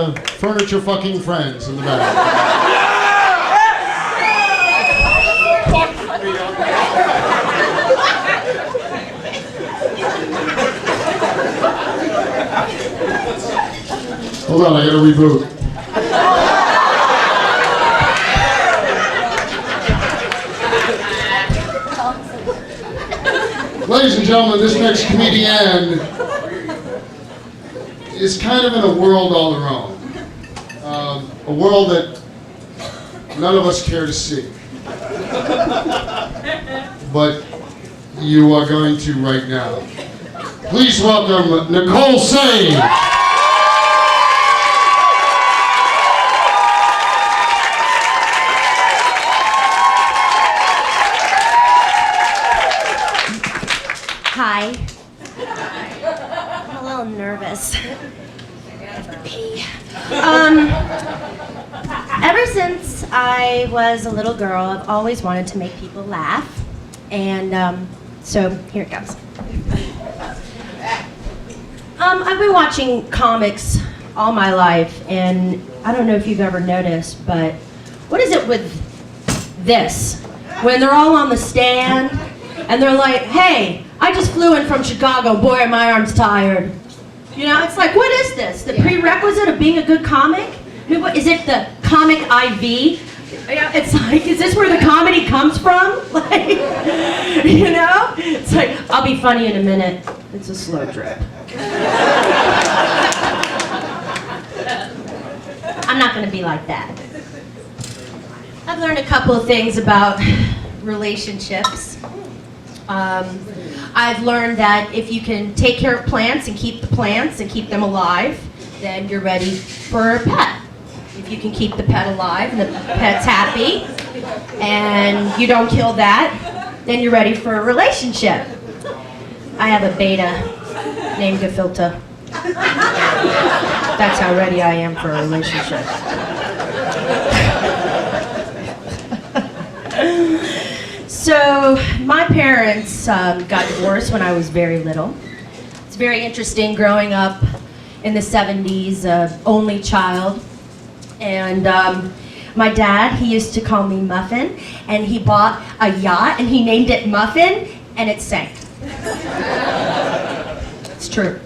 Furniture fucking friends in the back. Hold on, I gotta reboot. Ladies and gentlemen, this next comedian is kind of in a world all her own. A world that none of us care to see. But you are going to right now. Please welcome Nicole Sane. Hi. I'm a little nervous. Ever since I was a little girl, I've always wanted to make people laugh. And so here it goes. I've been watching comics all my life, and I don't know if you've ever noticed, but what is it with this? When they're all on the stand, and they're like, hey, I just flew in from Chicago, boy, are my arms tired. You know, it's like, what is this? The prerequisite of being a good comic? I mean, what, is it the comic IV? It's like, is this where the comedy comes from? Like, you know? It's like, I'll be funny in a minute. It's a slow drip. I'm not gonna be like that. I've learned a couple of things about relationships. I've learned that if you can take care of plants and keep the plants and keep them alive, then you're ready for a pet. If you can keep the pet alive and the pet's happy, and you don't kill that, then you're ready for a relationship. I have a beta named Gefilta. That's how ready I am for a relationship. So, my parents got divorced when I was very little. It's very interesting growing up in the 70s, only child. And my dad, he used to call me Muffin, and he bought a yacht and he named it Muffin, and it sank. It's true.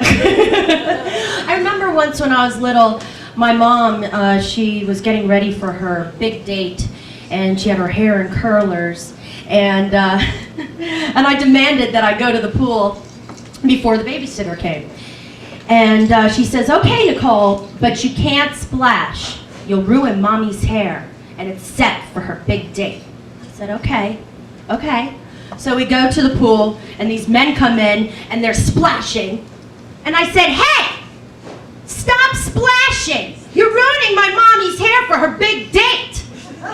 I remember once when I was little, my mom, she was getting ready for her big date, and she had her hair in curlers, and I demanded that I go to the pool before the babysitter came. And she says, okay, Nicole, but you can't splash. You'll ruin mommy's hair, and it's set for her big date. I said, okay. So we go to the pool, and these men come in, and they're splashing. And I said, hey, stop splashing. You're ruining my mommy's hair for her big date.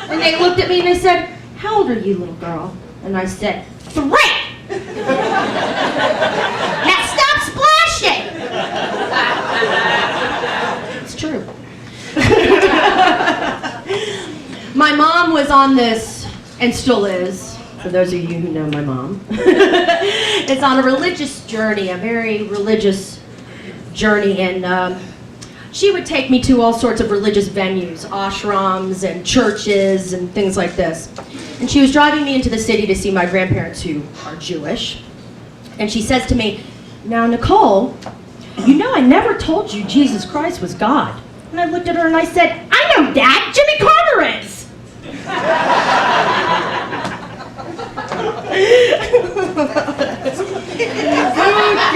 And they looked at me and they said, how old are you, little girl? And I said, 3. Now stop splashing. It's true. My mom was on this, and still is, for those of you who know my mom, is on a religious journey, a very religious journey, and she would take me to all sorts of religious venues, ashrams and churches and things like this. And she was driving me into the city to see my grandparents who are Jewish. And she says to me, now Nicole, you know I never told you Jesus Christ was God. And I looked at her and I said, I know that, Jimmy Carter is.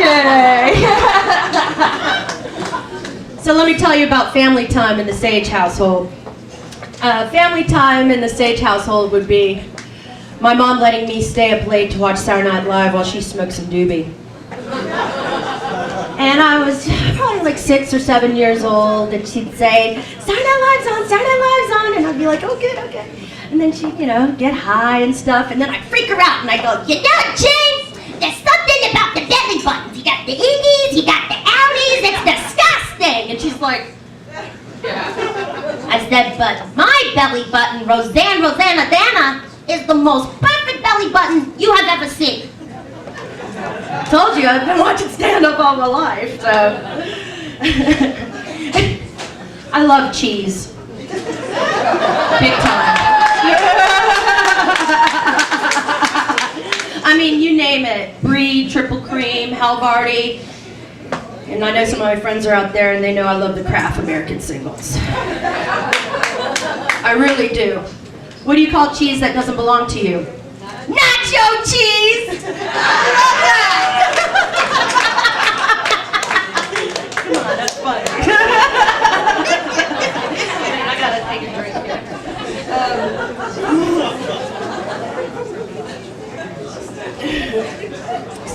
Okay. So let me tell you about family time in the Sage household. Family time in the Sage household would be my mom letting me stay up late to watch Saturday Night Live while she smoked some doobie. And I was probably like 6 or 7 years old, and she'd say, Saturday Night Live's on, Saturday Night Live's on, and I'd be like, oh good, okay. And then she'd, you know, get high and stuff, and then I'd freak her out, and I'd go, you know, James, there's something about the belly buttons. You got the innies, you got the outies, it's disgusting. And she's like, I said, but my belly button, Rosanna Dana, is the most perfect belly button you have ever seen. Told you, I've been watching stand-up all my life, so. I love cheese. Big time. I mean, you name it. Brie, triple cream, Halvardi. And I know some of my friends are out there and they know I love the Kraft American singles. I really do. What do you call cheese that doesn't belong to you? Nacho cheese! I love that! Come on, that's funny. I gotta take a drink here.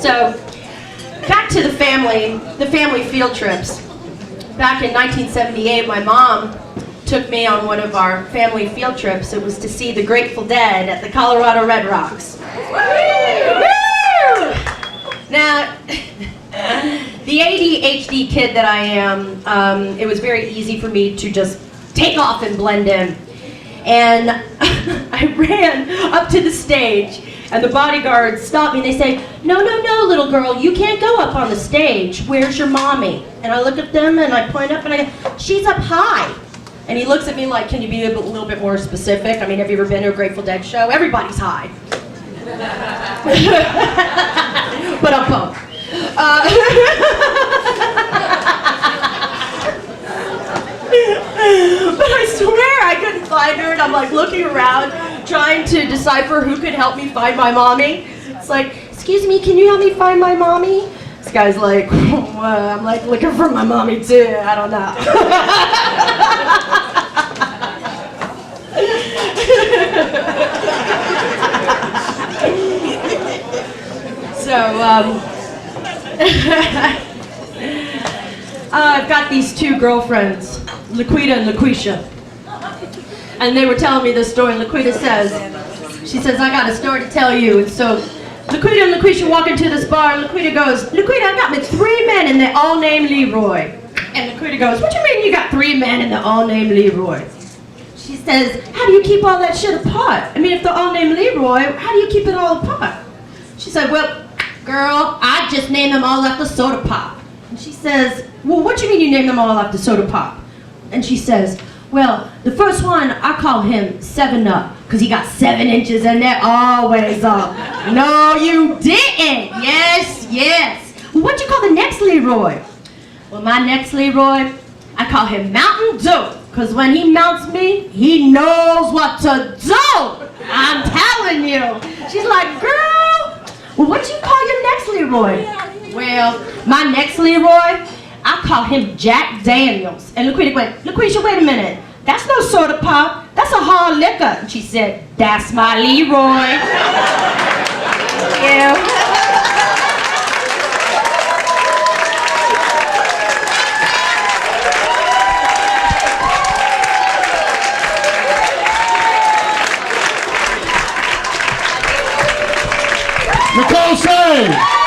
So, back to the family field trips. Back in 1978, my mom took me on one of our family field trips. It was to see the Grateful Dead at the Colorado Red Rocks. Woo! Now, the ADHD kid that I am, it was very easy for me to just take off and blend in. And I ran up to the stage, and the bodyguards stopped me and they say, no, no, no, little girl, you can't go up on the stage. Where's your mommy? And I look at them and I point up and I go, she's up high. And he looks at me like, can you be a little bit more specific? I mean, have you ever been to a Grateful Dead show? Everybody's high. But I'm pumped. But I swear I couldn't find her, and I'm like looking around, trying to decipher who could help me find my mommy. It's like, excuse me, can you help me find my mommy? This guy's like, I'm like looking for my mommy too, I don't know. So, I've got these two girlfriends, Laquita and LaQuisha. And they were telling me this story. Laquita says, she says, I got a story to tell you. And so Laquita and LaQuisha walk into this bar, and Laquita goes, Laquita, I got me 3 men and they're all named Leroy. And Laquita goes, what you mean you got 3 men and they're all named Leroy? She says, how do you keep all that shit apart? I mean, if they're all named Leroy, how do you keep it all apart? She said, well, girl, I just named them all after Soda Pop. And she says, well, what you mean you named them all after Soda Pop? And she says, well, the first one, I call him 7 Up, because he got 7 inches and they're always up. No, you didn't. Yes, yes. Well, what you call the next Leroy? Well, my next Leroy, I call him Mountain Dew, because when he mounts me, he knows what to do. I'm telling you. She's like, girl, well, what you call your next Leroy? Well, my next Leroy, I call him Jack Daniels. And LaQuisha went, LaQuisha, wait a minute. That's no soda pop. That's a hard liquor. And she said, that's my Leroy. Thank you. Nicole, say!